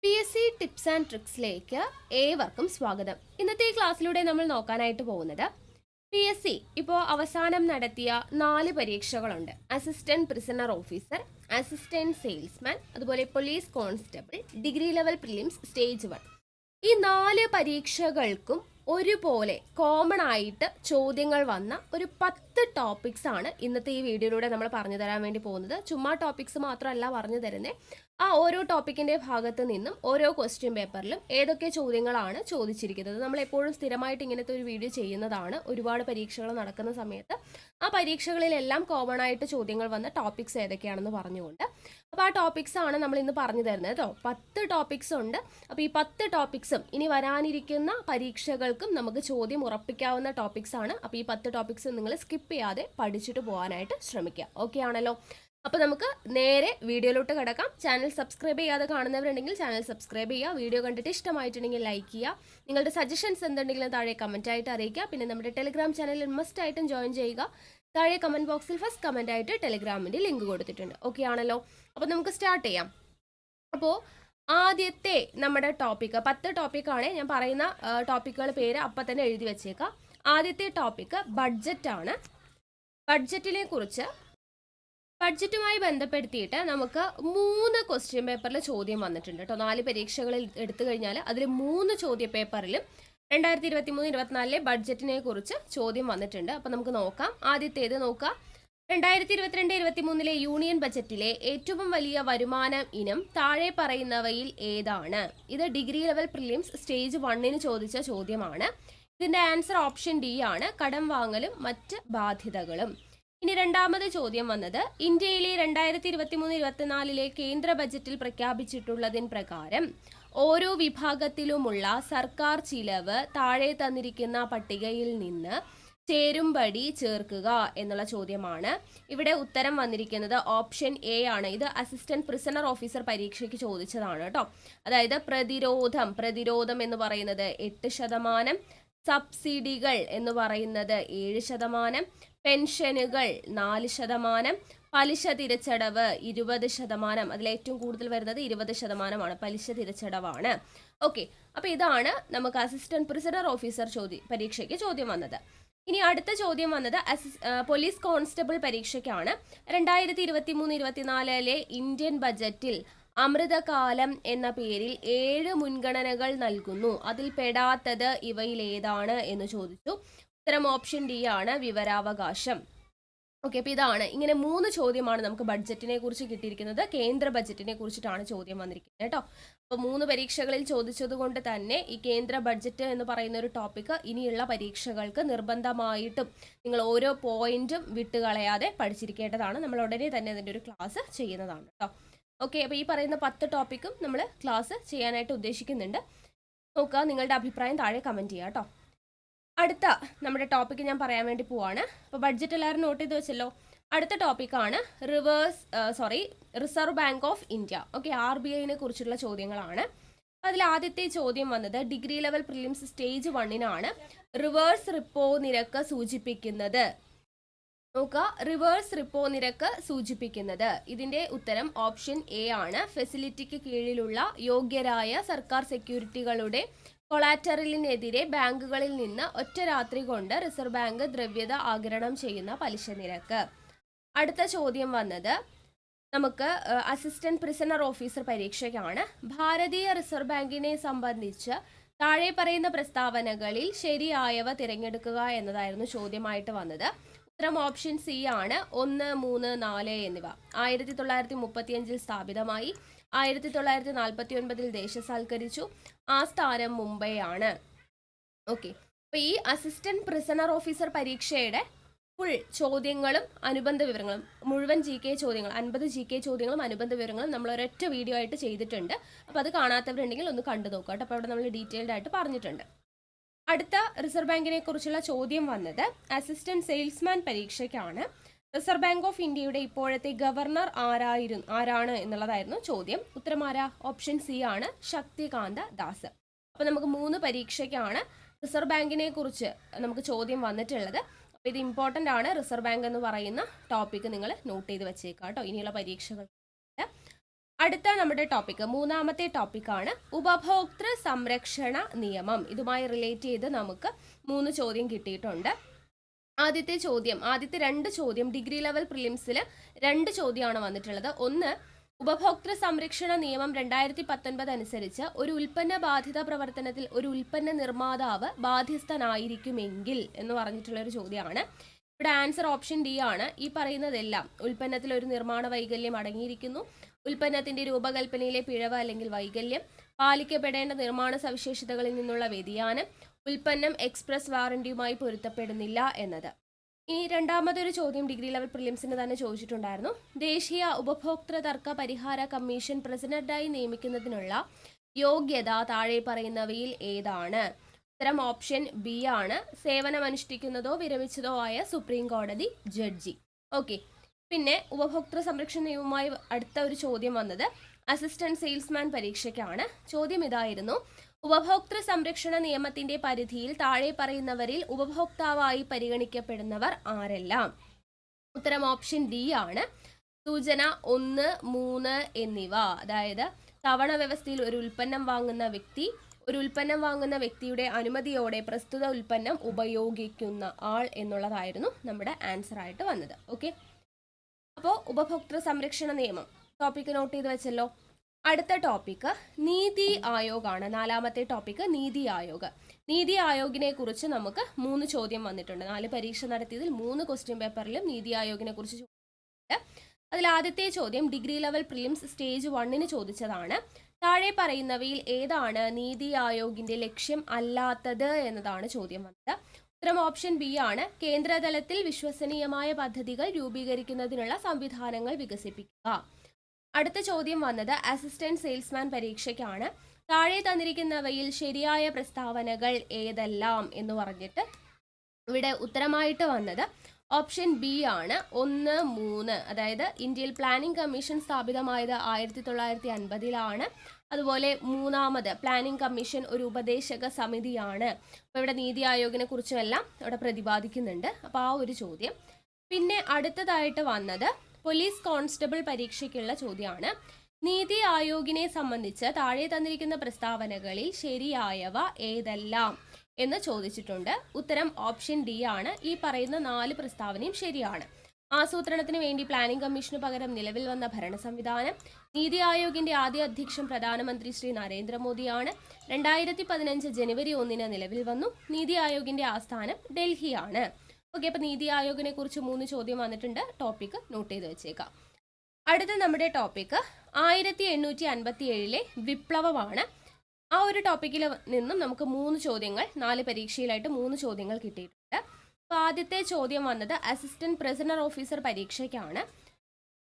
PSC tips and ട്രിക്സിലേക്ക് ഏവർക്കും സ്വാഗതം. ഇന്നത്തെ ഈ ക്ലാസ്സിലൂടെ നമ്മൾ നോക്കാനായിട്ട് പോകുന്നത് PSC ഇപ്പോൾ അവസാനം നടത്തിയ 4 പരീക്ഷകളുണ്ട്. Assistant prisoner officer, assistant salesman, അതുപോലെ police constable, degree level prelims, stage 1. ഈ 4 പരീക്ഷകൾക്കും ഒരുപോലെ കോമൺ ആയിട്ട് ചോദ്യങ്ങൾ വന്ന ഒരു 10 ടോപ്പിക്സ് ആണ് ഇന്നത്തെ ഈ വീഡിയോയിലൂടെ നമ്മൾ പറഞ്ഞു തരാൻ വേണ്ടി പോകുന്നത്. ചുമ്മാ ടോപ്പിക്സ് മാത്രമല്ല പറഞ്ഞു തരുന്നത്, ആ ഓരോ ടോപ്പിക്കിന്റെ ഭാഗത്ത് നിന്നും ഓരോ ക്വസ്റ്റ്യൻ പേപ്പറിലും ഏതൊക്കെ ചോദ്യങ്ങളാണ് ചോദിച്ചിരിക്കുന്നത്. നമ്മൾ എപ്പോഴും സ്ഥിരമായിട്ട് ഇങ്ങനത്തെ ഒരു വീഡിയോ ചെയ്യുന്നതാണ്. ഒരുപാട് പരീക്ഷകൾ നടക്കുന്ന സമയത്ത് ആ പരീക്ഷകളിലെല്ലാം കോമൺ ആയിട്ട് ചോദ്യങ്ങൾ വന്ന ടോപ്പിക്സ് ഏതൊക്കെയാണെന്ന് പറഞ്ഞുകൊണ്ട്, അപ്പോൾ ആ ടോപ്പിക്സ് ആണ് നമ്മൾ ഇന്ന് പറഞ്ഞു തരുന്നത് കേട്ടോ. 10 ടോപ്പിക്സ് ഉണ്ട്. അപ്പോൾ ഈ 10 ടോപ്പിക്സും ഇനി വരാനിരിക്കുന്ന പരീക്ഷകൾക്കും നമുക്ക് ചോദ്യം ഉറപ്പിക്കാവുന്ന ടോപ്പിക്സ് ആണ്. അപ്പോൾ ഈ 10 ടോപ്പിക്സ് നിങ്ങൾ സ്കിപ്പ് ചെയ്യാതെ പഠിച്ചിട്ട് പോകാനായിട്ട് ശ്രമിക്കുക. ഓക്കെ ആണല്ലോ? അപ്പോൾ നമുക്ക് നേരെ വീഡിയോയിലോട്ട് കിടക്കാം. ചാനൽ സബ്സ്ക്രൈബ് ചെയ്യാതെ കാണുന്നവരുണ്ടെങ്കിൽ ചാനൽ സബ്സ്ക്രൈബ് ചെയ്യുക. വീഡിയോ കണ്ടിട്ട് ഇഷ്ടമായിട്ടുണ്ടെങ്കിൽ ലൈക്ക് ചെയ്യുക. നിങ്ങളുടെ സജഷൻസ് എന്തുണ്ടെങ്കിലും താഴെ കമൻറ്റായിട്ട് അറിയിക്കുക. പിന്നെ നമ്മുടെ ടെലിഗ്രാം ചാനലിൽ മസ്റ്റ് ആയിട്ടും ജോയിൻ ചെയ്യുക. താഴെ കമൻറ്റ് ബോക്സിൽ ഫസ്റ്റ് കമൻ്റ് ആയിട്ട് ടെലിഗ്രാമിൻ്റെ ലിങ്ക് കൊടുത്തിട്ടുണ്ട്. ഓക്കെ ആണല്ലോ? അപ്പോൾ നമുക്ക് സ്റ്റാർട്ട് ചെയ്യാം. അപ്പോൾ ആദ്യത്തെ നമ്മുടെ ടോപ്പിക്ക് 10 ടോപ്പിക്കാണ്. ഞാൻ പറയുന്ന ടോപ്പിക്കുകൾ പേര് അപ്പം തന്നെ എഴുതി വെച്ചേക്കാം. ആദ്യത്തെ ടോപ്പിക്ക് ബഡ്ജറ്റാണ്. ബഡ്ജറ്റുമായി ബന്ധപ്പെടുത്തിയിട്ട് നമുക്ക് 3 ക്വസ്റ്റ്യൻ പേപ്പറിൽ ചോദ്യം വന്നിട്ടുണ്ട് കേട്ടോ. 4 പരീക്ഷകളിൽ എടുത്തു കഴിഞ്ഞാൽ അതിൽ 3 ചോദ്യ പേപ്പറിലും 2023-24 ബഡ്ജറ്റിനെ കുറിച്ച് ചോദ്യം വന്നിട്ടുണ്ട്. അപ്പം നമുക്ക് നോക്കാം. ആദ്യത്തേത് നോക്കാം. 2022-23 യൂണിയൻ ബജറ്റിലെ ഏറ്റവും വലിയ വരുമാന ഇനം താഴെ പറയുന്നവയിൽ ഏതാണ്? ഇത് ഡിഗ്രി ലെവൽ പ്രിലിംസ് സ്റ്റേജ് 1 ചോദിച്ച ചോദ്യമാണ്. ഇതിന്റെ ആൻസർ ഓപ്ഷൻ ഡി ആണ്, കടം വാങ്ങലും മറ്റ് ബാധ്യതകളും. ഇനി രണ്ടാമത് ചോദ്യം വന്നത്, ഇന്ത്യയിലെ 2023-24 കേന്ദ്ര ബജറ്റിൽ പ്രഖ്യാപിച്ചിട്ടുള്ളതിൻ പ്രകാരം ഓരോ വിഭാഗത്തിലുമുള്ള സർക്കാർ ചിലവ് താഴെ തന്നിരിക്കുന്ന പട്ടികയിൽ നിന്ന് ചേരുംപടി ചേർക്കുക എന്നുള്ള ചോദ്യമാണ്. ഇവിടെ ഉത്തരം വന്നിരിക്കുന്നത് ഓപ്ഷൻ എ ആണ്. ഇത് അസിസ്റ്റന്റ് പ്രിസണർ ഓഫീസർ പരീക്ഷയ്ക്ക് ചോദിച്ചതാണ് കേട്ടോ. അതായത് പ്രതിരോധം എന്ന് പറയുന്നത് 8%, സബ്സിഡികൾ എന്ന് പറയുന്നത് 7%, പെൻഷനുകൾ 4%, പലിശ തിരിച്ചടവ് 20%. അതിലേറ്റവും കൂടുതൽ വരുന്നത് 20% പലിശ തിരിച്ചടവാണ്. ഓക്കെ, അപ്പോൾ ഇതാണ് നമുക്ക് അസിസ്റ്റന്റ് പ്രിസണർ ഓഫീസർ പരീക്ഷയ്ക്ക് ചോദ്യം വന്നത്. ഇനി അടുത്ത ചോദ്യം വന്നത് പോലീസ് കോൺസ്റ്റബിൾ പരീക്ഷയ്ക്കാണ്. 2023-24 ഇന്ത്യൻ ബജറ്റിൽ അമൃതകാലം എന്ന പേരിൽ 7 മുൻഗണനകൾ നൽകുന്നു. അതിൽ പെടാത്തത് ഇവയിൽ ഏതാണ് എന്ന് ചോദിച്ചു. ഉത്തരം ഓപ്ഷൻ ഡി ആണ്, വിവരാവകാശം. ഓക്കെ, അപ്പോൾ ഇതാണ്. ഇങ്ങനെ 3 ചോദ്യമാണ് നമുക്ക് ബഡ്ജറ്റിനെ കുറിച്ച് കിട്ടിയിരിക്കുന്നത്. കേന്ദ്ര ബഡ്ജറ്റിനെ കുറിച്ചിട്ടാണ് ചോദ്യം വന്നിരിക്കുന്നത് കേട്ടോ. അപ്പോൾ 3 പരീക്ഷകളിൽ ചോദിച്ചത് കൊണ്ട് തന്നെ ഈ കേന്ദ്ര ബഡ്ജറ്റ് എന്ന് പറയുന്ന ഒരു ടോപ്പിക്ക് ഇനിയുള്ള പരീക്ഷകൾക്ക് നിർബന്ധമായിട്ടും നിങ്ങൾ ഓരോ പോയിന്റും വിട്ടുകളയാതെ പഠിച്ചിരിക്കേണ്ടതാണ്. നമ്മൾ ഉടനെ തന്നെ അതിൻ്റെ ഒരു ക്ലാസ് ചെയ്യുന്നതാണ് കേട്ടോ. ഓക്കെ, അപ്പോൾ ഈ പറയുന്ന 10 ടോപ്പിക്കും നമ്മൾ ക്ലാസ് ചെയ്യാനായിട്ട് ഉദ്ദേശിക്കുന്നുണ്ട്. നോക്കുക, നിങ്ങളുടെ അഭിപ്രായം താഴെ കമൻറ്റ് ചെയ്യുക കേട്ടോ. അടുത്ത നമ്മുടെ ടോപ്പിക്ക് ഞാൻ പറയാൻ വേണ്ടി പോവാണ്. അപ്പോൾ ബഡ്ജറ്റ് എല്ലാവരും നോട്ട് ചെയ്ത് വെച്ചല്ലോ. അടുത്ത ടോപ്പിക്കാണ് Reserve Bank of India. Okay, RBIനെ കുറിച്ചുള്ള ചോദ്യങ്ങളാണ്. അതിൽ ആദ്യത്തെ ചോദ്യം വന്നത് degree level prelims stage 1 reverse repo നിരക്ക് സൂചിപ്പിക്കുന്നത്. നോക്കുക, റിവേഴ്സ് റിപ്പോ നിരക്ക് സൂചിപ്പിക്കുന്നത്. ഇതിന്റെ ഉത്തരം ഓപ്ഷൻ എ ആണ്, ഫെസിലിറ്റിക്ക് കീഴിലുള്ള യോഗ്യരായ സർക്കാർ സെക്യൂരിറ്റികളുടെ കൊളാറ്ററലിനെതിരെ ബാങ്കുകളിൽ നിന്ന് ഒറ്റ രാത്രി കൊണ്ട് റിസർവ് ബാങ്ക് ദ്രവ്യത ആഗിരണം ചെയ്യുന്ന പലിശ നിരക്ക്. അടുത്ത ചോദ്യം വന്നത് നമുക്ക് അസിസ്റ്റന്റ് പ്രിസണർ ഓഫീസർ പരീക്ഷയ്ക്കാണ്. ഭാരതീയ റിസർവ് ബാങ്കിനെ സംബന്ധിച്ച് താഴെ പറയുന്ന പ്രസ്താവനകളിൽ ശരിയായവ തിരഞ്ഞെടുക്കുക എന്നതായിരുന്നു ചോദ്യമായിട്ട് വന്നത്. ഉത്തരം ഓപ്ഷൻ സി ആണ്, 1, 3, 4 എന്നിവ. 1935 സ്ഥാപിതമായി, 1949 ദേശസാൽക്കരിച്ചു. ആസ്ഥാനം മുംബൈ ആണ്. ഓക്കെ, അപ്പോൾ ഈ അസിസ്റ്റന്റ് പ്രിസണർ ഓഫീസർ പരീക്ഷയുടെ ഫുൾ ചോദ്യങ്ങളും അനുബന്ധ വിവരങ്ങളും, മുഴുവൻ GK ചോദ്യങ്ങൾ 50 GK ചോദ്യങ്ങളും അനുബന്ധ വിവരങ്ങളും നമ്മൾ ഒരൊറ്റ വീഡിയോ ആയിട്ട് ചെയ്തിട്ടുണ്ട്. അപ്പോൾ അത് കാണാത്തവരുണ്ടെങ്കിൽ ഒന്ന് കണ്ടു നോക്കുക കേട്ടോ. അപ്പോൾ അവിടെ നമ്മൾ ഡീറ്റെയിൽഡ് ആയിട്ട് പറഞ്ഞിട്ടുണ്ട്. അടുത്ത റിസർവ് ബാങ്കിനെ കുറിച്ചുള്ള ചോദ്യം വന്നത് അസിസ്റ്റന്റ് സെയിൽസ്മാൻ പരീക്ഷയ്ക്കാണ്. റിസർവ് ബാങ്ക് ഓഫ് ഇന്ത്യയുടെ ഇപ്പോഴത്തെ ഗവർണർ ആരാണ് എന്നുള്ളതായിരുന്നു ചോദ്യം. ഉത്തരം ആരാ? ഓപ്ഷൻ സി ആണ്, ശക്തികാന്ത ദാസ്. അപ്പോൾ നമുക്ക് 3 പരീക്ഷയ്ക്കാണ് റിസർവ് ബാങ്കിനെ കുറിച്ച് നമുക്ക് ചോദ്യം വന്നിട്ടുള്ളത്. അപ്പോൾ ഇത് ഇമ്പോർട്ടൻ്റ് ആണ്. റിസർവ് ബാങ്ക് എന്ന് പറയുന്ന ടോപ്പിക്ക് നിങ്ങൾ നോട്ട് ചെയ്ത് വെച്ചേക്കാം കേട്ടോ, ഇനിയുള്ള പരീക്ഷകൾ. അടുത്ത നമ്മുടെ ടോപ്പിക്, മൂന്നാമത്തെ ടോപ്പിക്കാണ് ഉപഭോക്തൃ സംരക്ഷണ നിയമം. ഇതുമായി റിലേറ്റ് ചെയ്ത് നമുക്ക് 3 ചോദ്യം കിട്ടിയിട്ടുണ്ട്. ആദ്യത്തെ 2 ചോദ്യം ഡിഗ്രി ലെവൽ പ്രിലിംസിൽ 2 ചോദ്യമാണ് വന്നിട്ടുള്ളത്. ഒന്ന്, ഉപഭോക്തൃ സംരക്ഷണ നിയമം 2019 അനുസരിച്ച് ഒരു ഉൽപ്പന്ന ബാധിത പ്രവർത്തനത്തിൽ ഒരു ഉൽപ്പന്ന നിർമ്മാതാവ് ബാധ്യസ്ഥനായിരിക്കുമെങ്കിൽ എന്ന് പറഞ്ഞിട്ടുള്ള ഒരു ചോദ്യമാണ്. ഇവിടെ ആൻസർ ഓപ്ഷൻ ഡി ആണ്. ഈ പറയുന്നതെല്ലാം ഉൽപ്പന്നത്തിൽ ഒരു നിർമ്മാണ വൈകല്യം അടങ്ങിയിരിക്കുന്നു, ഉൽപ്പന്നത്തിന്റെ രൂപകൽപ്പനയിലെ പിഴവ് അല്ലെങ്കിൽ വൈകല്യം, പാലിക്കപ്പെടേണ്ട നിർമ്മാണ സവിശേഷതകളിൽ നിന്നുള്ള വ്യതിയാനം, ഉൽപ്പന്നം എക്സ്പ്രസ് വാറന്റിയുമായി പൊരുത്തപ്പെടുന്നില്ല എന്നത്. ഈ രണ്ടാമതൊരു ചോദ്യം ഡിഗ്രി ലെവൽ പ്രിലിംസിന് തന്നെ ചോദിച്ചിട്ടുണ്ടായിരുന്നു. ദേശീയ ഉപഭോക്തൃ തർക്ക പരിഹാര കമ്മീഷൻ പ്രസിഡന്റായി നിയമിക്കുന്നതിനുള്ള യോഗ്യത താഴെ പറയുന്നവയിൽ ഏതാണ്? ഉത്തരം ഓപ്ഷൻ ബി ആണ്. സേവനമനുഷ്ഠിക്കുന്നതോ വിരമിച്ചതോ ആയ സുപ്രീം കോടതി ജഡ്ജി. ഓക്കെ, പിന്നെ ഉപഭോക്തൃ സംരക്ഷണ നിയമവുമായി അടുത്ത ഒരു ചോദ്യം വന്നത് അസിസ്റ്റന്റ് സെയിൽസ്മാൻ പരീക്ഷയ്ക്കാണ്. ചോദ്യം ഇതായിരുന്നു: ഉപഭോക്തൃ സംരക്ഷണ നിയമത്തിന്റെ പരിധിയിൽ താഴെ പറയുന്നവരിൽ ഉപഭോക്താവായി പരിഗണിക്കപ്പെടുന്നവർ ആരെല്ലാം? ഉത്തരം ഓപ്ഷൻ ഡി ആണ്. സൂചന 1, 3 എന്നിവ. അതായത് തവണ വ്യവസ്ഥയിൽ ഒരു ഉൽപ്പന്നം വാങ്ങുന്ന വ്യക്തിയുടെ അനുമതിയോടെ പ്രസ്തുത ഉൽപ്പന്നം ഉപയോഗിക്കുന്ന ആൾ എന്നുള്ളതായിരുന്നു നമ്മുടെ ആൻസർ ആയിട്ട് വന്നത്. ഓക്കെ, അപ്പോൾ ഉപഭോക്തൃ സംരക്ഷണ നിയമം ടോപ്പിക്ക് നോട്ട് ചെയ്ത് വെച്ചല്ലോ. അടുത്ത ടോപ്പിക്ക് നീതി ആയോഗ് ആണ്. 4ാമത്തെ ടോപ്പിക്ക് നീതി ആയോഗ്. നീതി ആയോഗിനെ കുറിച്ച് നമുക്ക് 3 ചോദ്യം വന്നിട്ടുണ്ട്. 4 പരീക്ഷ നടത്തിയതിൽ 3 ക്വസ്റ്റ്യൻ പേപ്പറിലും നീതി ആയോഗിനെ കുറിച്ച് ചോദിച്ചിട്ടുണ്ട്. അതിൽ ആദ്യത്തെ ചോദ്യം ഡിഗ്രി ലെവൽ പ്രിലിംസ് സ്റ്റേജ് 1 ചോദിച്ചതാണ്. താഴെ പറയുന്നവയിൽ ഏതാണ് നീതി ആയോഗിന്റെ ലക്ഷ്യം അല്ലാത്തത് എന്നതാണ് ചോദ്യം വന്നത്. ഉത്തരം ഓപ്ഷൻ ബി ആണ്. കേന്ദ്രതലത്തിൽ വിശ്വസനീയമായ പദ്ധതികൾ രൂപീകരിക്കുന്നതിനുള്ള സംവിധാനങ്ങൾ വികസിപ്പിക്കുക. അടുത്ത ചോദ്യം വന്നത് അസിസ്റ്റന്റ് സെയിൽസ്മാൻ പരീക്ഷയ്ക്കാണ്. താഴെ തന്നിരിക്കുന്നവയിൽ ശരിയായ പ്രസ്താവനകൾ ഏതെല്ലാം എന്ന് പറഞ്ഞിട്ട് ഇവിടെ ഉത്തരമായിട്ട് വന്നത് ഓപ്ഷൻ ബി ആണ്. 1, 3. അതായത് ഇന്ത്യയിൽ പ്ലാനിംഗ് കമ്മീഷൻ സ്ഥാപിതമായത് 1950-ലാണ്. അതുപോലെ 3ാമത് പ്ലാനിംഗ് കമ്മീഷൻ ഒരു ഉപദേശക സമിതിയാണ്. അപ്പോൾ ഇവിടെ നീതി ആയോഗിനെ കുറിച്ചുമെല്ലാം ഇവിടെ പ്രതിപാദിക്കുന്നുണ്ട്. അപ്പോൾ ആ ഒരു ചോദ്യം. പിന്നെ അടുത്തതായിട്ട് വന്നത് പോലീസ് കോൺസ്റ്റബിൾ പരീക്ഷയ്ക്കുള്ള ചോദ്യമാണ്. നീതി ആയോഗിനെ സംബന്ധിച്ച് താഴെ തന്നിരിക്കുന്ന പ്രസ്താവനകളിൽ ശരിയായവ ഏതെല്ലാം എന്ന് ചോദിച്ചിട്ടുണ്ട്. ഉത്തരം ഓപ്ഷൻ ഡി ആണ്. ഈ പറയുന്ന 4 പ്രസ്താവനയും ശരിയാണ്. ആസൂത്രണത്തിന് വേണ്ടി പ്ലാനിംഗ് കമ്മീഷന് പകരം നിലവിൽ വന്ന ഭരണ സംവിധാനം, നീതി ആയോഗിന്റെ ആദ്യ അധ്യക്ഷൻ പ്രധാനമന്ത്രി ശ്രീ നരേന്ദ്രമോദിയാണ്, 2015 ജനുവരി 1 നിലവിൽ വന്നു, നീതി ആയോഗിന്റെ ആസ്ഥാനം ഡൽഹിയാണ്. ഓക്കെ, അപ്പോൾ നീതി ആയോഗിനെ കുറിച്ച് 3 ചോദ്യം വന്നിട്ടുണ്ട്. ടോപ്പിക്ക് നോട്ട് ചെയ്ത് വെച്ചേക്കാം. അടുത്ത നമ്മുടെ ടോപ്പിക്ക് 1857 വിപ്ലവമാണ്. ആ ഒരു ടോപ്പിക്കിൽ നിന്നും നമുക്ക് 3 ചോദ്യങ്ങൾ 4 പരീക്ഷയിലായിട്ട് 3 ചോദ്യങ്ങൾ കിട്ടിയിട്ടുണ്ട്. അപ്പോൾ ആദ്യത്തെ ചോദ്യം വന്നത് അസിസ്റ്റന്റ് പ്രിസണർ ഓഫീസർ പരീക്ഷയ്ക്കാണ്.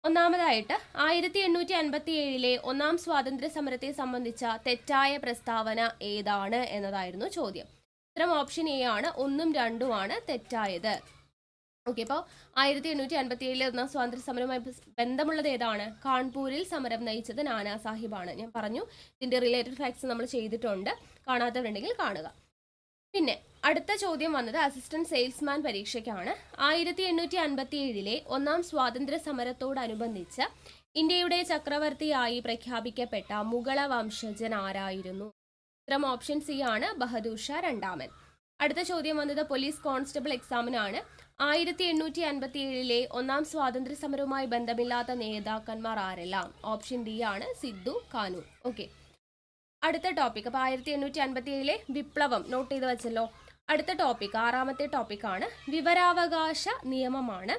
ഒന്നാമതായിട്ട് 1857 ഒന്നാം സ്വാതന്ത്ര്യ സമരത്തെ സംബന്ധിച്ച തെറ്റായ പ്രസ്താവന ഏതാണ് എന്നതായിരുന്നു ചോദ്യം. ഉത്തരം ഓപ്ഷൻ എ ആണ്. 1ഉം 2ഉം ആണ് തെറ്റായത്. ഓക്കെ, അപ്പോൾ 1857 ഒന്നാം സ്വാതന്ത്ര്യ സമരവുമായി ബന്ധമുള്ളത് ഏതാണ്? കാൺപൂരിൽ സമരം നയിച്ചത് നാനാ സാഹിബാണ്. ഞാൻ പറഞ്ഞു ഇതിന്റെ റിലേറ്റഡ് ഫാക്ട്സ് നമ്മൾ ചെയ്തിട്ടുണ്ട്. കാണാത്തവരുണ്ടെങ്കിൽ കാണുക. പിന്നെ അടുത്ത ചോദ്യം വന്നത് അസിസ്റ്റന്റ് സെയിൽസ്മാൻ പരീക്ഷയ്ക്കാണ്. 1857 ഒന്നാം സ്വാതന്ത്ര്യ സമരത്തോടനുബന്ധിച്ച് ഇന്ത്യയുടെ ചക്രവർത്തിയായി പ്രഖ്യാപിക്കപ്പെട്ട മുഗള വംശജൻ ആരായിരുന്നു? ഉത്തരം ഓപ്ഷൻ സി ആണ്. ബഹദൂർ ഷാ രണ്ടാമൻ. അടുത്ത ചോദ്യം വന്നത് പോലീസ് കോൺസ്റ്റബിൾ എക്സാമിനാണ്. 1857 ഒന്നാം സ്വാതന്ത്ര്യ സമരവുമായി ബന്ധമില്ലാത്ത നേതാക്കന്മാർ ആരെല്ലാം? ഓപ്ഷൻ ഡി ആണ്. സിദ്ധു കാനൂർ. ഓക്കെ, അടുത്ത ടോപ്പിക്. അപ്പോൾ 1857 വിപ്ലവം നോട്ട് ചെയ്ത് വെച്ചല്ലോ. അടുത്ത ടോപ്പിക് 6ാമത്തെ ടോപ്പിക്കാണ് വിവരാവകാശ നിയമമാണ്.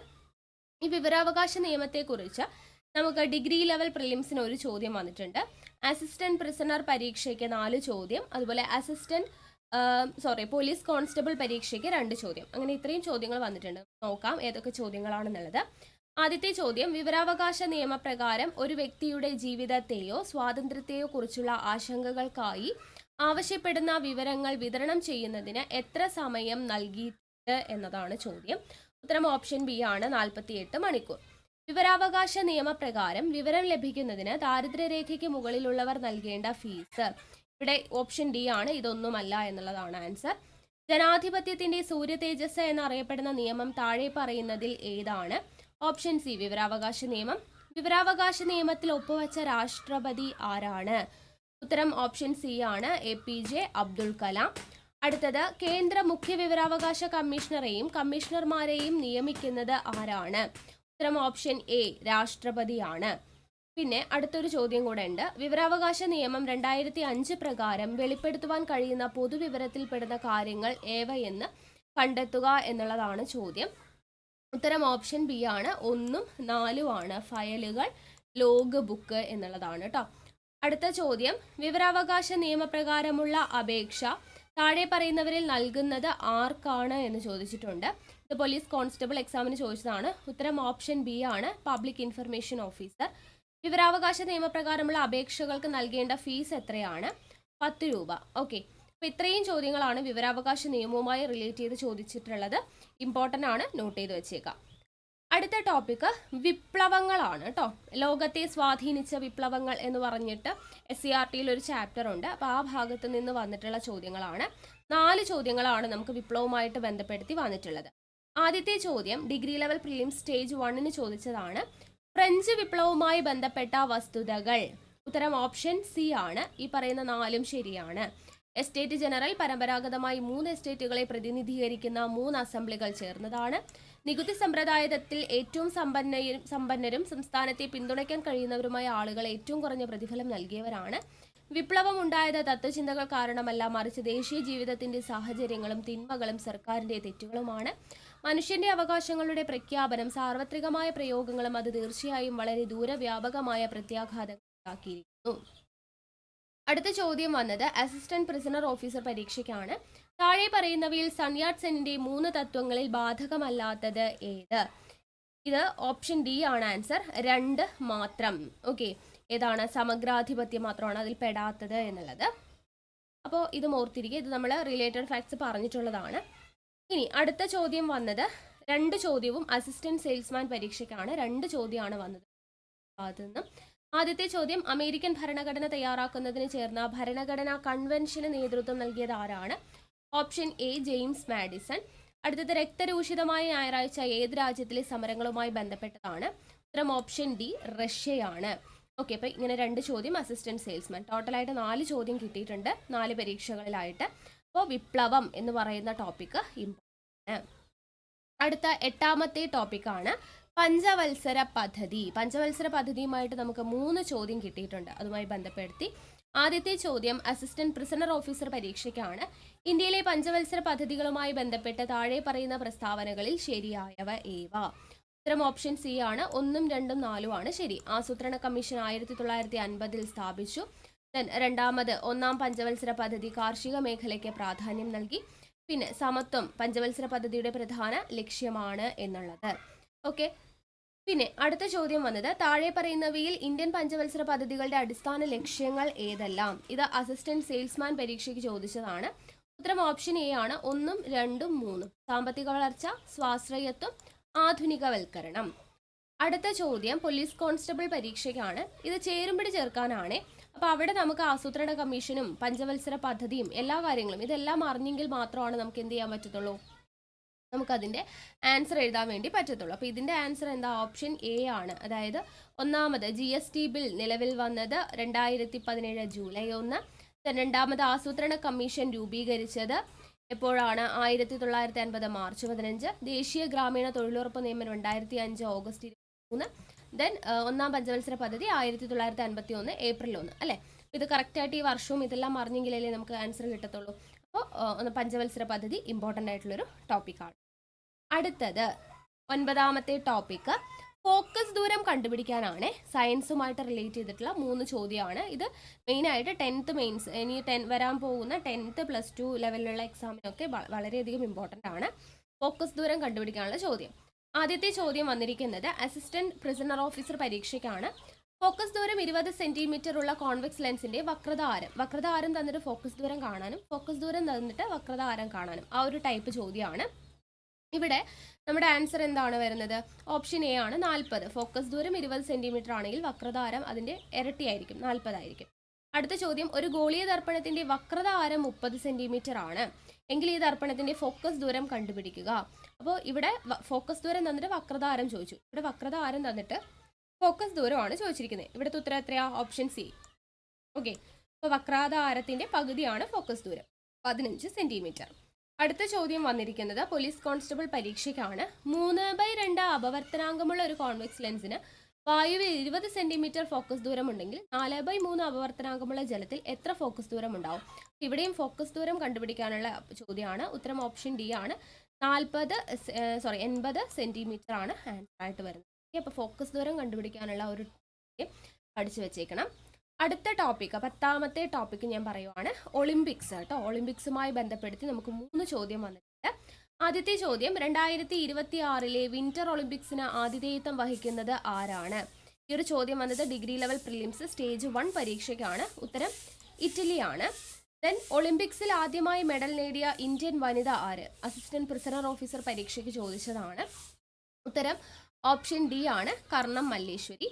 ഈ വിവരാവകാശ നിയമത്തെക്കുറിച്ച് നമുക്ക് ഡിഗ്രി ലെവൽ പ്രിലിംസിന് ഒരു ചോദ്യം വന്നിട്ടുണ്ട്. അസിസ്റ്റന്റ് പ്രിസണർ പരീക്ഷയ്ക്ക് 4 ചോദ്യം, അതുപോലെ പോലീസ് കോൺസ്റ്റബിൾ പരീക്ഷയ്ക്ക് 2 ചോദ്യം. അങ്ങനെ ഇത്രയും ചോദ്യങ്ങൾ വന്നിട്ടുണ്ട്. നോക്കാം ഏതൊക്കെ ചോദ്യങ്ങളാണെന്നുള്ളത്. ആദ്യത്തെ ചോദ്യം വിവരാവകാശ നിയമപ്രകാരം ഒരു വ്യക്തിയുടെ ജീവിതത്തെയോ സ്വാതന്ത്ര്യത്തെയോ കുറിച്ചുള്ള ആശങ്കകൾക്കായി ആവശ്യപ്പെടുന്ന വിവരങ്ങൾ വിതരണം ചെയ്യുന്നതിന് എത്ര സമയം നൽകിയിട്ടുണ്ട് എന്നതാണ് ചോദ്യം. ഉത്തരം ഓപ്ഷൻ ബി ആണ്. 48 മണിക്കൂർ. വിവരാവകാശ നിയമപ്രകാരം വിവരം ലഭിക്കുന്നതിന് ദാരിദ്ര്യരേഖയ്ക്ക് മുകളിലുള്ളവർ നൽകേണ്ട ഫീസ്. ഇവിടെ ഓപ്ഷൻ ഡി ആണ്. ഇതൊന്നുമല്ല എന്നുള്ളതാണ് ആൻസർ. ജനാധിപത്യത്തിന്റെ സൂര്യ തേജസ് എന്നറിയപ്പെടുന്ന നിയമം താഴെ പറയുന്നതിൽ ഏതാണ്? ഓപ്ഷൻ സി വിവരാവകാശ നിയമം. വിവരാവകാശ നിയമത്തിൽ ഒപ്പുവെച്ച രാഷ്ട്രപതി ആരാണ്? ഉത്തരം ഓപ്ഷൻ സി ആണ്, APJ അബ്ദുൽ കലാം. അടുത്തത്, കേന്ദ്ര മുഖ്യ വിവരാവകാശ കമ്മീഷണറെയും കമ്മീഷണർമാരെയും നിയമിക്കുന്നത് ആരാണ്? ഉത്തരം ഓപ്ഷൻ എ, രാഷ്ട്രപതിയാണ്. പിന്നെ അടുത്തൊരു ചോദ്യം കൂടെ ഉണ്ട്. വിവരാവകാശ നിയമം 2005 പ്രകാരം വെളിപ്പെടുത്തുവാൻ കഴിയുന്ന പൊതുവിവരത്തിൽപ്പെടുന്ന കാര്യങ്ങൾ ഏവയെന്ന് കണ്ടെത്തുക എന്നുള്ളതാണ് ചോദ്യം. ഉത്തരം ഓപ്ഷൻ ബി ആണ്, 1ഉം 4ഉം ആണ്. ഫയലുകൾ, ലോഗ് ബുക്ക് എന്നുള്ളതാണ് കേട്ടോ. അടുത്ത ചോദ്യം, വിവരാവകാശ നിയമപ്രകാരമുള്ള അപേക്ഷ താഴെ പറയുന്നവരിൽ നൽകുന്നത് ആർക്കാണ് എന്ന് ചോദിച്ചിട്ടുണ്ട്. ഇത് പോലീസ് കോൺസ്റ്റബിൾ എക്സാമിന് ചോദിച്ചതാണ്. ഉത്തരം ഓപ്ഷൻ ബി ആണ്, പബ്ലിക് ഇൻഫർമേഷൻ ഓഫീസർ. വിവരാവകാശ നിയമപ്രകാരമുള്ള അപേക്ഷകൾക്ക് നൽകേണ്ട ഫീസ് എത്രയാണ്? 10 രൂപ. ഓക്കെ, അപ്പോൾ ഇത്രയും ചോദ്യങ്ങളാണ് വിവരാവകാശ നിയമവുമായി റിലേറ്റ് ചെയ്ത് ചോദിച്ചിട്ടുള്ളത്. ഇമ്പോർട്ടൻ്റ് ആണ്, നോട്ട് ചെയ്ത് വെച്ചേക്കാം. അടുത്ത ടോപ്പിക്ക് വിപ്ലവങ്ങളാണ് കേട്ടോ. ലോകത്തെ സ്വാധീനിച്ച വിപ്ലവങ്ങൾ എന്ന് പറഞ്ഞിട്ട് SCERTയിൽ ഒരു ചാപ്റ്റർ ഉണ്ട്. അപ്പോൾ ആ ഭാഗത്ത് നിന്ന് വന്നിട്ടുള്ള ചോദ്യങ്ങളാണ്. 4 ചോദ്യങ്ങളാണ് നമുക്ക് വിപ്ലവവുമായിട്ട് ബന്ധപ്പെടുത്തി വന്നിട്ടുള്ളത്. ആദ്യത്തെ ചോദ്യം ഡിഗ്രി ലെവൽ പ്രിലിംസ് സ്റ്റേജ് 1ന് ചോദിച്ചതാണ്. ഫ്രഞ്ച് വിപ്ലവവുമായി ബന്ധപ്പെട്ട വസ്തുതകൾ. ഉത്തരം ഓപ്ഷൻ സി ആണ്. ഈ പറയുന്ന 4ഉം ശരിയാണ്. എസ്റ്റേറ്റ് ജനറൽ പരമ്പരാഗതമായി 3 എസ്റ്റേറ്റുകളെ പ്രതിനിധീകരിക്കുന്ന 3 അസംബ്ലികൾ ചേർന്നതാണ്. നികുതി സമ്പ്രദായത്തിൽ ഏറ്റവും സമ്പന്നരും സംസ്ഥാനത്തെ പിന്തുണയ്ക്കാൻ കഴിയുന്നവരുമായ ആളുകൾ ഏറ്റവും കുറഞ്ഞ പ്രതിഫലം നൽകിയവരാണ്. വിപ്ലവം ഉണ്ടായത് തത്വചിന്തകൾ കാരണമല്ല, മറിച്ച് ദേശീയ ജീവിതത്തിന്റെ സാഹചര്യങ്ങളും തിന്മകളും സർക്കാരിന്റെ തെറ്റുകളുമാണ്. മനുഷ്യന്റെ അവകാശങ്ങളുടെ പ്രഖ്യാപനം സാർവത്രികമായ പ്രയോഗങ്ങളും അത് തീർച്ചയായും വളരെ ദൂരവ്യാപകമായ പ്രത്യാഘാതങ്ങൾ ഉണ്ടാക്കിയിരിക്കുന്നു. അടുത്ത ചോദ്യം വന്നത് അസിസ്റ്റന്റ് പ്രിസണർ ഓഫീസർ പരീക്ഷയ്ക്കാണ്. താഴെ പറയുന്നവയിൽ സൺയാട് സെന്നിന്റെ 3 തത്വങ്ങളിൽ ബാധകമല്ലാത്തത് ഏത്? ഇത് ഓപ്ഷൻ ഡി ആണ് ആൻസർ, 2 മാത്രം. ഓക്കെ, ഏതാണ്? സമഗ്രാധിപത്യം മാത്രമാണ് അതിൽ പെടാത്തത് എന്നുള്ളത്. അപ്പോൾ ഇത് ഓർത്തിരിക്കുക. ഇത് നമ്മൾ റിലേറ്റഡ് ഫാക്ട്സ് പറഞ്ഞിട്ടുള്ളതാണ്. ഇനി അടുത്ത ചോദ്യം വന്നത് 2 ചോദ്യവും അസിസ്റ്റന്റ് സെയിൽസ്മാൻ പരീക്ഷയ്ക്കാണ്. 2 ചോദ്യമാണ് വന്നത് അതിൽ. ആദ്യത്തെ ചോദ്യം, അമേരിക്കൻ ഭരണഘടന തയ്യാറാക്കുന്നതിന് ചേർന്ന ഭരണഘടനാ കൺവെൻഷന് നേതൃത്വം നൽകിയത് ആരാണ്? Option A, James Madison. അടുത്തത്, രക്തരൂഷിതമായ ഞായറാഴ്ച ഏത് രാജ്യത്തിലെ സമരങ്ങളുമായി ബന്ധപ്പെട്ടതാണ്? ഉത്തരം ഓപ്ഷൻ ഡി, റഷ്യയാണ്. ഓക്കെ, അപ്പോൾ ഇങ്ങനെ 2 ചോദ്യം അസിസ്റ്റന്റ് സെയിൽസ്മാൻ. ടോട്ടലായിട്ട് 4 ചോദ്യം കിട്ടിയിട്ടുണ്ട് 4 പരീക്ഷകളിലായിട്ട്. അപ്പോൾ വിപ്ലവം എന്ന് പറയുന്ന ടോപ്പിക്ക് ഇമ്പോർട്ടൻ്റ്. അടുത്ത 8ാമത്തെ ടോപ്പിക്കാണ് പഞ്ചവത്സര പദ്ധതി. പഞ്ചവത്സര പദ്ധതിയുമായിട്ട് നമുക്ക് 3 ചോദ്യം കിട്ടിയിട്ടുണ്ട്. അതുമായി ബന്ധപ്പെടുത്തി ആദ്യത്തെ ചോദ്യം അസിസ്റ്റന്റ് പ്രിസണർ ഓഫീസർ പരീക്ഷയ്ക്കാണ്. ഇന്ത്യയിലെ പഞ്ചവത്സര പദ്ധതികളുമായി ബന്ധപ്പെട്ട് താഴെ പറയുന്ന പ്രസ്താവനകളിൽ ശരിയായവ ഏവ? ഉത്തരം ഓപ്ഷൻ സി ആണ്, 1ഉം 2ഉം 4ഉം ആണ് ശരി. ആസൂത്രണ കമ്മീഷൻ 1950 സ്ഥാപിച്ചു. രണ്ടാമത്, 1ാം പഞ്ചവത്സര പദ്ധതി കാർഷിക മേഖലയ്ക്ക് പ്രാധാന്യം നൽകി. പിന്നെ സമത്വം പഞ്ചവത്സര പദ്ധതിയുടെ പ്രധാന ലക്ഷ്യമാണ് എന്നുള്ളത്. ഓക്കെ, പിന്നെ അടുത്ത ചോദ്യം വന്നത് താഴെ പറയുന്നവയിൽ ഇന്ത്യൻ പഞ്ചവത്സര പദ്ധതികളുടെ അടിസ്ഥാന ലക്ഷ്യങ്ങൾ ഏതെല്ലാം? ഇത് അസിസ്റ്റന്റ് സെയിൽസ്മാൻ പരീക്ഷയ്ക്ക് ചോദിച്ചതാണ്. ഉത്തരം ഓപ്ഷൻ എ ആണ്, 1ഉം 2ഉം 3ഉം. സാമ്പത്തിക വളർച്ച, സ്വാശ്രയത്വം, ആധുനികവൽക്കരണം. അടുത്ത ചോദ്യം പോലീസ് കോൺസ്റ്റബിൾ പരീക്ഷയ്ക്കാണ്. ഇത് ചേരുംപടി ചേർക്കാനാണ്. അപ്പോൾ അവിടെ നമുക്ക് ആസൂത്രണ കമ്മീഷനും പഞ്ചവത്സര പദ്ധതിയും എല്ലാ കാര്യങ്ങളും ഇതെല്ലാം അറിഞ്ഞെങ്കിൽ മാത്രമാണ് നമുക്ക് എന്ത് ചെയ്യാൻ പറ്റത്തുള്ളൂ, നമുക്കതിൻ്റെ ആൻസർ എഴുതാൻ വേണ്ടി പറ്റത്തുള്ളൂ. അപ്പോൾ ഇതിൻ്റെ ആൻസർ എന്താ? ഓപ്ഷൻ എ ആണ്. അതായത് ഒന്നാമത് GST ബിൽ നിലവിൽ വന്നത് 2017 ജൂലൈ 1. രണ്ടാമത് ആസൂത്രണ കമ്മീഷൻ രൂപീകരിച്ചത് എപ്പോഴാണ്? 1950 മാർച്ച് 15. ദേശീയ ഗ്രാമീണ തൊഴിലുറപ്പ് നിയമം 2005 ഓഗസ്റ്റ് 23. ദെൻ 1ാം പഞ്ചവത്സര പദ്ധതി 1951 ഏപ്രിൽ 1 അല്ലേ? ഇത് കറക്റ്റായിട്ട് ഈ വർഷവും ഇതെല്ലാം അറിഞ്ഞെങ്കിലല്ലേ നമുക്ക് ആൻസർ കിട്ടത്തുള്ളൂ. അപ്പോൾ പഞ്ചവത്സര പദ്ധതി ഇമ്പോർട്ടൻ്റ് ആയിട്ടുള്ളൊരു ടോപ്പിക്കാണ്. അടുത്തത് 9ാമത്തെ ടോപ്പിക്ക് ഫോക്കസ് ദൂരം കണ്ടുപിടിക്കാനാണ്. സയൻസുമായിട്ട് റിലേറ്റ് ചെയ്തിട്ടുള്ള 3 ചോദ്യമാണ്. ഇത് മെയിനായിട്ട് 10th മെയിൻസ് ഇനി വരാൻ പോകുന്ന 10th +2 ലെവലിലുള്ള എക്സാമിനൊക്കെ വളരെയധികം ഇമ്പോർട്ടൻ്റ് ആണ്. ഫോക്കസ് ദൂരം കണ്ടുപിടിക്കാനുള്ള ചോദ്യം. ആദ്യത്തെ ചോദ്യം വന്നിരിക്കുന്നത് അസിസ്റ്റന്റ് പ്രിസണർ ഓഫീസർ പരീക്ഷയ്ക്കാണ്. ഫോക്കസ് ദൂരം 20 സെന്റിമീറ്റർ ഉള്ള കോൺവെക്സ് ലെൻസിന്റെ വക്രതാരം തന്നിട്ട് ഫോക്കസ് ദൂരം കാണാനും ഫോക്കസ് ദൂരം തന്നിട്ട് വക്രതാരം കാണാനും ആ ഒരു ടൈപ്പ് ചോദ്യമാണ്. ഇവിടെ നമ്മുടെ ആൻസർ എന്താണ് വരുന്നത്? ഓപ്ഷൻ എ ആണ്, 40. ഫോക്കസ് ദൂരം 20 സെന്റിമീറ്റർ ആണെങ്കിൽ വക്രതാരം അതിന്റെ ഇരട്ടിയായിരിക്കും, 40 ആയിരിക്കും. അടുത്ത ചോദ്യം, ഒരു ഗോളീയ ദർപ്പണത്തിന്റെ വക്രതാരം 30 സെന്റിമീറ്റർ ആണ് എങ്കിൽ ഈ ദർപ്പണത്തിന്റെ ഫോക്കസ് ദൂരം കണ്ടുപിടിക്കുക. അപ്പോൾ ഇവിടെ ഫോക്കസ് ദൂരം തന്നിട്ട് വക്രതാരം ചോദിച്ചു. ഇവിടെ വക്രതാരം തന്നിട്ട് ഫോക്കസ് ദൂരമാണ് ചോദിച്ചിരിക്കുന്നത്. ഇവിടുത്തെ ഉത്തരം എത്രയാ? Option C. ഓക്കെ, അപ്പോൾ വക്രാധാരത്തിൻ്റെ പകുതിയാണ് ഫോക്കസ് ദൂരം, 15 സെൻറ്റിമീറ്റർ. അടുത്ത ചോദ്യം വന്നിരിക്കുന്നത് പോലീസ് കോൺസ്റ്റബിൾ പരീക്ഷയ്ക്കാണ്. 3/2 അപവർത്തനാങ്കമുള്ള ഒരു കോൺവെക്സ് ലെൻസിന് വായുവിൽ 20 സെൻറ്റിമീറ്റർ ഫോക്കസ് ദൂരം ഉണ്ടെങ്കിൽ 4/3 അപവർത്തനാങ്കമുള്ള ജലത്തിൽ എത്ര ഫോക്കസ് ദൂരം ഉണ്ടാവും? ഇവിടെയും ഫോക്കസ് ദൂരം കണ്ടുപിടിക്കാനുള്ള ചോദ്യമാണ്. ഉത്തരം ഓപ്ഷൻ ഡി ആണ്. 80 സെൻറ്റിമീറ്റർ ആണ് ആൻസർ ആയിട്ട് വരുന്നത്. അപ്പോൾ ഫോക്കസ് ദൂരം കണ്ടുപിടിക്കാനുള്ള ഒരു പഠിച്ചു വെച്ചേക്കണം. അടുത്ത ടോപ്പിക്ക്, 10ാമത്തെ ടോപ്പിക്ക് ഞാൻ പറയുവാണ് ഒളിമ്പിക്സ് കേട്ടോ. ഒളിമ്പിക്സുമായി ബന്ധപ്പെടുത്തി നമുക്ക് 3 ചോദ്യം വന്നിട്ടുണ്ട്. ആദ്യത്തെ ചോദ്യം, 2026 വിന്റർ ഒളിമ്പിക്സിന് ആതിഥേയത്വം വഹിക്കുന്നത് ആരാണ്? ഈ ഒരു ചോദ്യം വന്നത് ഡിഗ്രി ലെവൽ പ്രിലിംസ് സ്റ്റേജ് 1 പരീക്ഷയ്ക്കാണ്. ഉത്തരം ഇറ്റലിയാണ്. ദെൻ ഒളിമ്പിക്സിൽ ആദ്യമായി മെഡൽ നേടിയ ഇന്ത്യൻ വനിത ആര്? അസിസ്റ്റന്റ് പ്രിസണർ ഓഫീസർ പരീക്ഷയ്ക്ക് ചോദിച്ചതാണ്. ഉത്തരം ഓപ്ഷൻ ഡി ആണ്, കർണം മല്ലേശ്വരി.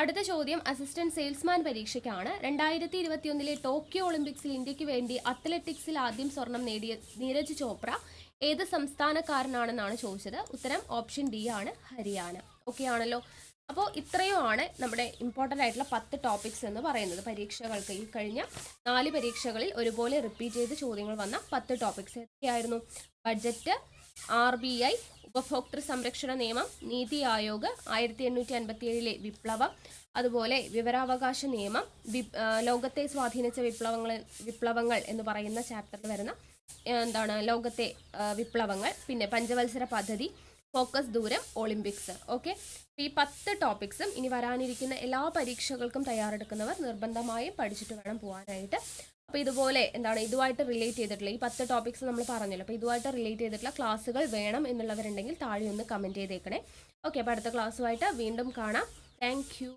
അടുത്ത ചോദ്യം അസിസ്റ്റന്റ് സെയിൽസ്മാൻ പരീക്ഷയ്ക്കാണ്. 2021 ടോക്കിയോ ഒളിമ്പിക്സിൽ ഇന്ത്യക്ക് വേണ്ടി അത്ലറ്റിക്സിൽ ആദ്യം സ്വർണം നേടിയ നീരജ് ചോപ്ര ഏത് സംസ്ഥാനക്കാരനാണെന്നാണ് ചോദിച്ചത്. ഉത്തരം ഓപ്ഷൻ ഡി ആണ്, ഹരിയാന. ഓക്കെ ആണല്ലോ. അപ്പോൾ ഇത്രയുമാണ് നമ്മുടെ ഇമ്പോർട്ടൻ്റ് ആയിട്ടുള്ള 10 ടോപ്പിക്സ് എന്ന് പറയുന്നത്. പരീക്ഷകൾക്ക് ഈ കഴിഞ്ഞ 4 പരീക്ഷകളിൽ ഒരുപോലെ റിപ്പീറ്റ് ചെയ്ത് ചോദ്യങ്ങൾ വന്ന 10 ടോപ്പിക്സ് ഏതൊക്കെയായിരുന്നു? ബഡ്ജറ്റ്, RBI, ഉപഭോക്തൃ സംരക്ഷണ നിയമം, നീതി ആയോഗ്, 1857 വിപ്ലവം, അതുപോലെ വിവരാവകാശ നിയമം, ലോകത്തെ സ്വാധീനിച്ച വിപ്ലവങ്ങൾ എന്ന് പറയുന്ന ചാപ്റ്ററിൽ വരുന്ന ലോകത്തെ വിപ്ലവങ്ങൾ, പിന്നെ പഞ്ചവത്സര പദ്ധതി, ഫോക്കസ് ദൂരം, ഒളിമ്പിക്സ്. ഓക്കെ, ഈ 10 ടോപ്പിക്സും ഇനി വരാനിരിക്കുന്ന എല്ലാ പരീക്ഷകൾക്കും തയ്യാറെടുക്കുന്നവർ നിർബന്ധമായും പഠിച്ചിട്ട് വേണം പോകാനായിട്ട്. അപ്പോൾ ഇതുപോലെ ഇതുമായിട്ട് റിലേറ്റ് ചെയ്തിട്ടുള്ള ഈ 10 ടോപ്പിക്സ് നമ്മൾ പറഞ്ഞല്ലോ. അപ്പോൾ ഇതുമായിട്ട് റിലേറ്റ് ചെയ്തിട്ടുള്ള ക്ലാസ്സുകൾ വേണം എന്നുള്ളവരുണ്ടെങ്കിൽ താഴെ ഒന്ന് കമൻറ്റ് ചെയ്തേക്കണേ. ഓക്കെ, അപ്പോൾ അടുത്ത ക്ലാസ്സുമായിട്ട് വീണ്ടും കാണാം. Thank you.